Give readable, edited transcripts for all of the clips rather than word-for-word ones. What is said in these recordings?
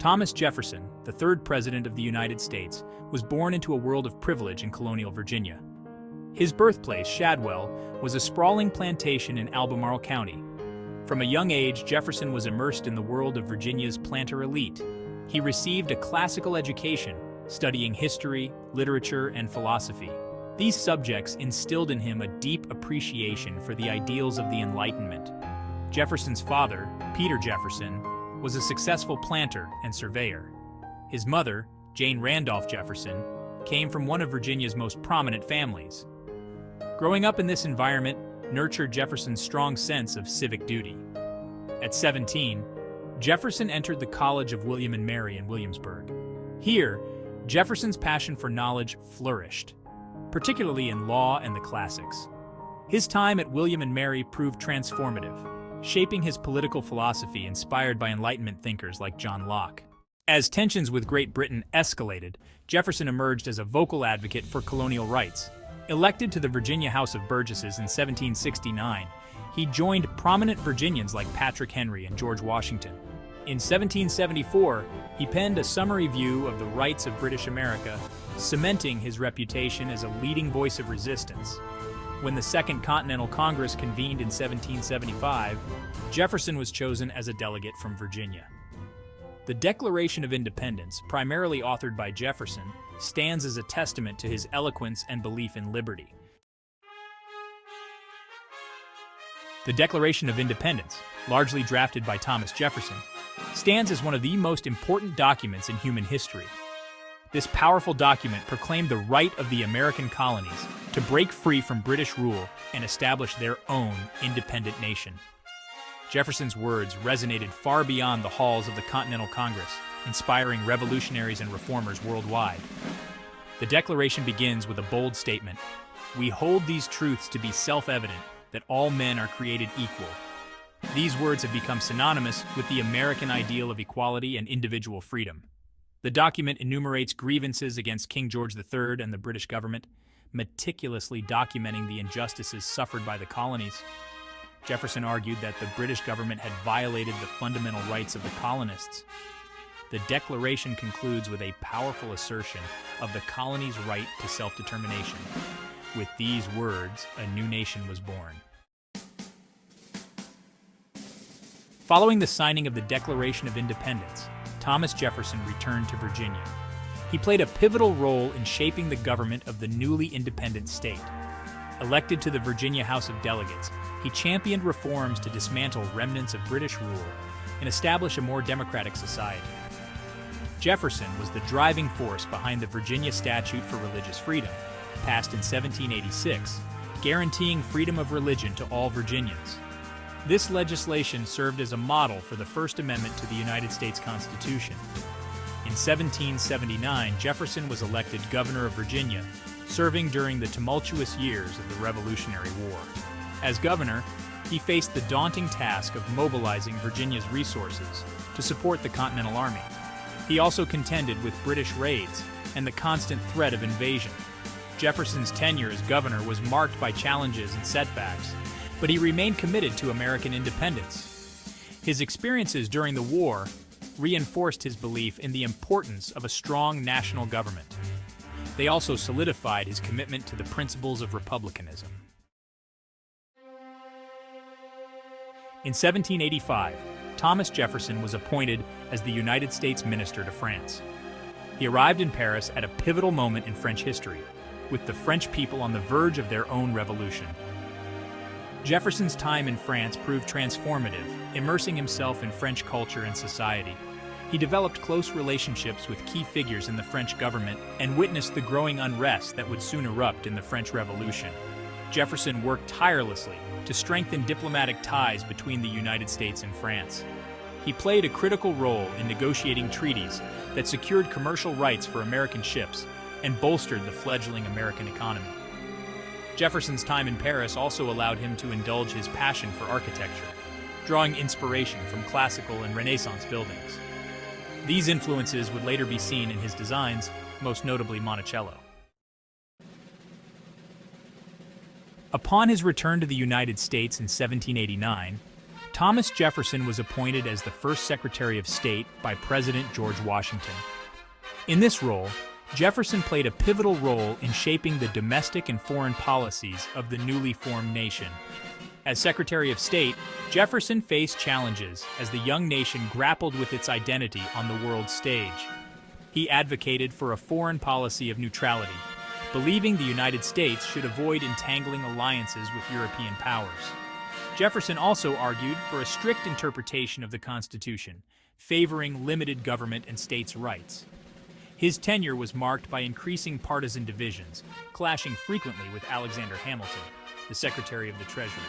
Thomas Jefferson, the third President of the United States, was born into a world of privilege in colonial Virginia. His birthplace, Shadwell, was a sprawling plantation in Albemarle County. From a young age, Jefferson was immersed in the world of Virginia's planter elite. He received a classical education, studying history, literature, and philosophy. These subjects instilled in him a deep appreciation for the ideals of the Enlightenment. Jefferson's father, Peter Jefferson, was a successful planter and surveyor. His mother, Jane Randolph Jefferson, came from one of Virginia's most prominent families. Growing up in this environment nurtured Jefferson's strong sense of civic duty. At 17, Jefferson entered the College of William and Mary in Williamsburg. Here, Jefferson's passion for knowledge flourished, particularly in law and the classics. His time at William and Mary proved transformative, shaping his political philosophy inspired by Enlightenment thinkers like John Locke. As tensions with Great Britain escalated, Jefferson emerged as a vocal advocate for colonial rights. Elected to the Virginia House of Burgesses in 1769, he joined prominent Virginians like Patrick Henry and George Washington. In 1774, he penned a summary view of the rights of British America, cementing his reputation as a leading voice of resistance. When the Second Continental Congress convened in 1775, Jefferson was chosen as a delegate from Virginia. The Declaration of Independence, primarily authored by Jefferson, stands as a testament to his eloquence and belief in liberty. The Declaration of Independence, largely drafted by Thomas Jefferson, stands as one of the most important documents in human history. This powerful document proclaimed the right of the American colonies to break free from British rule and establish their own independent nation. Jefferson's words resonated far beyond the halls of the Continental Congress, inspiring revolutionaries and reformers worldwide. The Declaration begins with a bold statement: "We hold these truths to be self-evident, that all men are created equal." These words have become synonymous with the American ideal of equality and individual freedom. The document enumerates grievances against King George III and the British government, meticulously documenting the injustices suffered by the colonies. Jefferson argued that the British government had violated the fundamental rights of the colonists. The Declaration concludes with a powerful assertion of the colonies' right to self-determination. With these words, a new nation was born. Following the signing of the Declaration of Independence, Thomas Jefferson returned to Virginia. He played a pivotal role in shaping the government of the newly independent state. Elected to the Virginia House of Delegates, he championed reforms to dismantle remnants of British rule and establish a more democratic society. Jefferson was the driving force behind the Virginia Statute for Religious Freedom, passed in 1786, guaranteeing freedom of religion to all Virginians. This legislation served as a model for the First Amendment to the United States Constitution. In 1779, Jefferson was elected governor of Virginia, serving during the tumultuous years of the Revolutionary War. As governor, he faced the daunting task of mobilizing Virginia's resources to support the Continental Army. He also contended with British raids and the constant threat of invasion. Jefferson's tenure as governor was marked by challenges and setbacks, but he remained committed to American independence. His experiences during the war reinforced his belief in the importance of a strong national government. They also solidified his commitment to the principles of republicanism. In 1785, Thomas Jefferson was appointed as the United States Minister to France. He arrived in Paris at a pivotal moment in French history, with the French people on the verge of their own revolution. Jefferson's time in France proved transformative, immersing himself in French culture and society. He developed close relationships with key figures in the French government and witnessed the growing unrest that would soon erupt in the French Revolution. Jefferson worked tirelessly to strengthen diplomatic ties between the United States and France. He played a critical role in negotiating treaties that secured commercial rights for American ships and bolstered the fledgling American economy. Jefferson's time in Paris also allowed him to indulge his passion for architecture, drawing inspiration from classical and Renaissance buildings. These influences would later be seen in his designs, most notably Monticello. Upon his return to the United States in 1789, Thomas Jefferson was appointed as the first Secretary of State by President George Washington. In this role, Jefferson played a pivotal role in shaping the domestic and foreign policies of the newly formed nation. As Secretary of State, Jefferson faced challenges as the young nation grappled with its identity on the world stage. He advocated for a foreign policy of neutrality, believing the United States should avoid entangling alliances with European powers. Jefferson also argued for a strict interpretation of the Constitution, favoring limited government and states' rights. His tenure was marked by increasing partisan divisions, clashing frequently with Alexander Hamilton, the Secretary of the Treasury.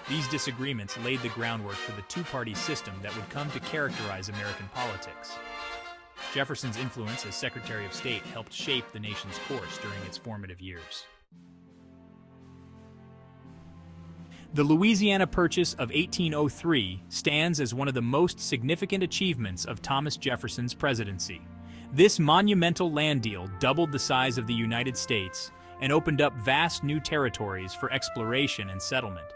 These disagreements laid the groundwork for the two-party system that would come to characterize American politics. Jefferson's influence as Secretary of State helped shape the nation's course during its formative years. The Louisiana Purchase of 1803 stands as one of the most significant achievements of Thomas Jefferson's presidency. This monumental land deal doubled the size of the United States and opened up vast new territories for exploration and settlement.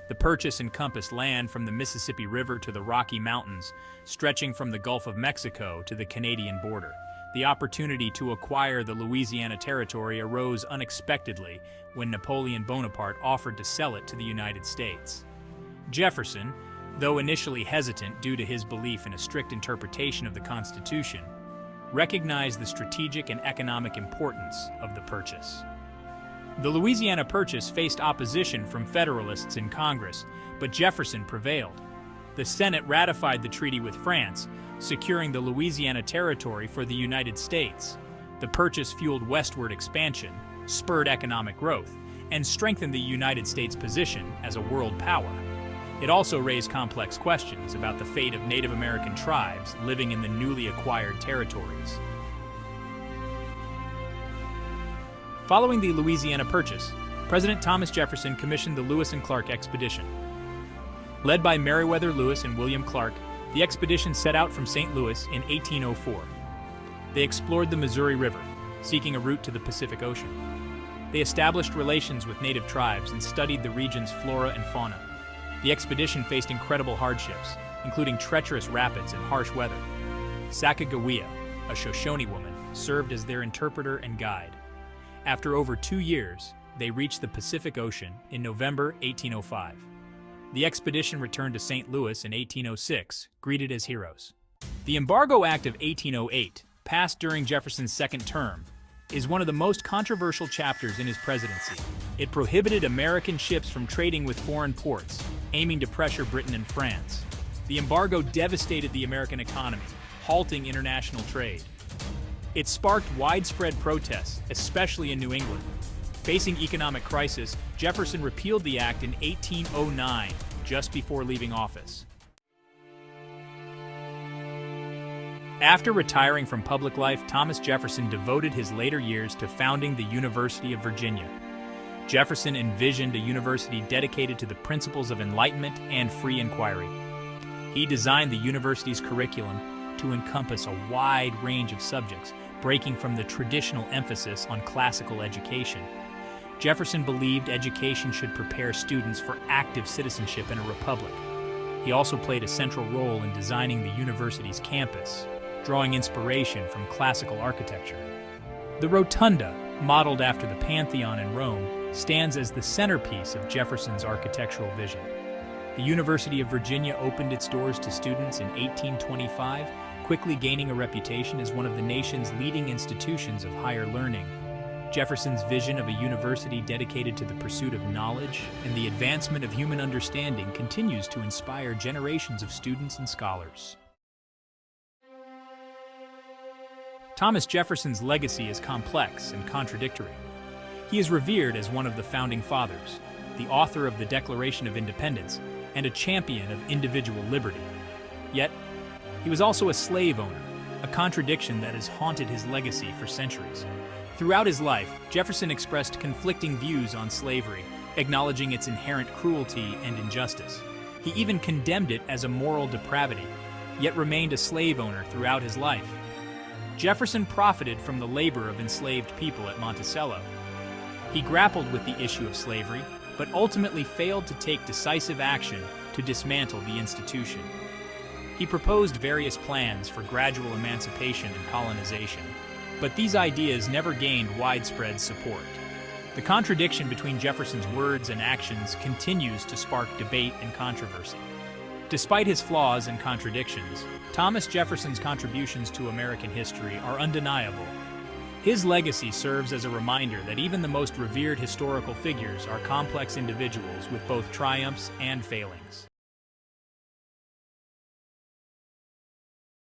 The purchase encompassed land from the Mississippi River to the Rocky Mountains, stretching from the Gulf of Mexico to the Canadian border. The opportunity to acquire the Louisiana Territory arose unexpectedly when Napoleon Bonaparte offered to sell it to the United States. Jefferson, though initially hesitant due to his belief in a strict interpretation of the Constitution, recognized the strategic and economic importance of the purchase. The Louisiana Purchase faced opposition from Federalists in Congress, but Jefferson prevailed. The Senate ratified the treaty with France, securing the Louisiana Territory for the United States. The purchase fueled westward expansion, spurred economic growth, and strengthened the United States' position as a world power. It also raised complex questions about the fate of Native American tribes living in the newly acquired territories. Following the Louisiana Purchase, President Thomas Jefferson commissioned the Lewis and Clark Expedition. Led by Meriwether Lewis and William Clark, the expedition set out from St. Louis in 1804. They explored the Missouri River, seeking a route to the Pacific Ocean. They established relations with native tribes and studied the region's flora and fauna. The expedition faced incredible hardships, including treacherous rapids and harsh weather. Sacagawea, a Shoshone woman, served as their interpreter and guide. After over 2 years, they reached the Pacific Ocean in November 1805. The expedition returned to St. Louis in 1806, greeted as heroes. The Embargo Act of 1808, passed during Jefferson's second term, is one of the most controversial chapters in his presidency. It prohibited American ships from trading with foreign ports, aiming to pressure Britain and France. The embargo devastated the American economy, halting international trade. It sparked widespread protests, especially in New England. Facing economic crisis, Jefferson repealed the act in 1809, just before leaving office. After retiring from public life, Thomas Jefferson devoted his later years to founding the University of Virginia. Jefferson envisioned a university dedicated to the principles of enlightenment and free inquiry. He designed the university's curriculum to encompass a wide range of subjects, breaking from the traditional emphasis on classical education. Jefferson believed education should prepare students for active citizenship in a republic. He also played a central role in designing the university's campus, drawing inspiration from classical architecture. The rotunda, modeled after the Pantheon in Rome, stands as the centerpiece of Jefferson's architectural vision. The University of Virginia opened its doors to students in 1825, quickly gaining a reputation as one of the nation's leading institutions of higher learning. Jefferson's vision of a university dedicated to the pursuit of knowledge and the advancement of human understanding continues to inspire generations of students and scholars. Thomas Jefferson's legacy is complex and contradictory. He is revered as one of the founding fathers, the author of the Declaration of Independence, and a champion of individual liberty. Yet, he was also a slave owner, a contradiction that has haunted his legacy for centuries. Throughout his life, Jefferson expressed conflicting views on slavery, acknowledging its inherent cruelty and injustice. He even condemned it as a moral depravity, yet remained a slave owner throughout his life. Jefferson profited from the labor of enslaved people at Monticello. He grappled with the issue of slavery, but ultimately failed to take decisive action to dismantle the institution. He proposed various plans for gradual emancipation and colonization, but these ideas never gained widespread support. The contradiction between Jefferson's words and actions continues to spark debate and controversy. Despite his flaws and contradictions, Thomas Jefferson's contributions to American history are undeniable. His legacy serves as a reminder that even the most revered historical figures are complex individuals with both triumphs and failings.